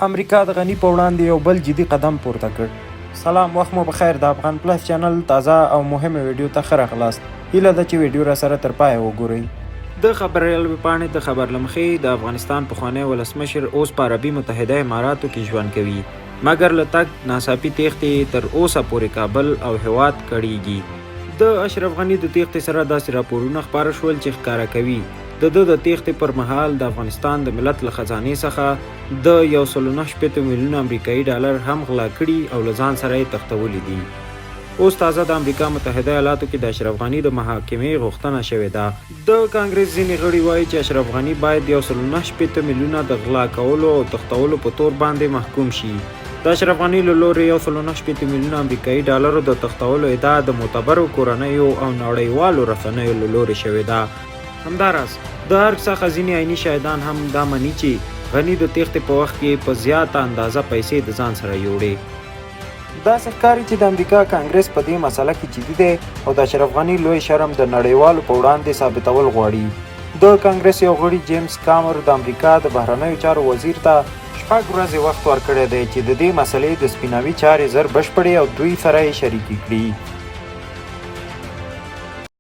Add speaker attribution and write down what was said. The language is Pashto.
Speaker 1: امریکا د غنی په وړاندې یو بل جدي قدم پورته کړ. سلام، وخت مو بخیر. د افغان پلس چینل تازه او مهمه ویډیو ته ښه راغلاست. هیله ده چې ویډیو را سره تر پایه وګورئ. د خبری پاڼې د خبر له مخې د افغانستان پخوانی ولسمشر اوس په عربي متحده اماراتو کې ژوند کوي، مګر له تګ ناڅاپي تېښتې تر اوسه پورې کابل او هیواد کړیږي. د اشرف غني د تېښتې سره داسې راپورونه خپاره شول چې ښکاره کوي د تېښتې پر مهال د افغانستان د ملت له خزانې څخه د 1.9 میلیونه امریکایي ډالر هم غلا کړي او له ځان سره یې تښتولي دي. اوس تازه د امریکا متحده ایالاتو کې د اشرف غني د محاکمې غوښتنه شوې ده. د کانګرس ځینې غړي وایي چې اشرف غني باید 1.9 میلیونه د غلا کولو او تښتولو په تور باندې محکوم شي. د اشرف غني له لوري 1.9 میلیونه امریکایي ډالرو د تښتولو ادعا د معتبرو کورنیو او نړیوالو رسنیو له لوري شوې ده. همداراز د ارګ څخه ځینې عیني شاهدان هم دا مني چې غني د تېښتې په وخت کې په زیاته اندازه پیسې د ځان سره یوړې. داسې ښکاري چې د امریکا کانګرس په دې مسله کې جدي دی او د اشرف غني لوی شرم د نړیوالو په وړاندې ثابتول غواړي. د کانګرس یو غړي جیمز کامر د امریکا د بهرنیو چارو وزیر ته 6 ورځې وخت ورکړی دی چې د دې مسلې د سپیناوي چارې زر بشپړې او دوی سره یې شریکې کړي.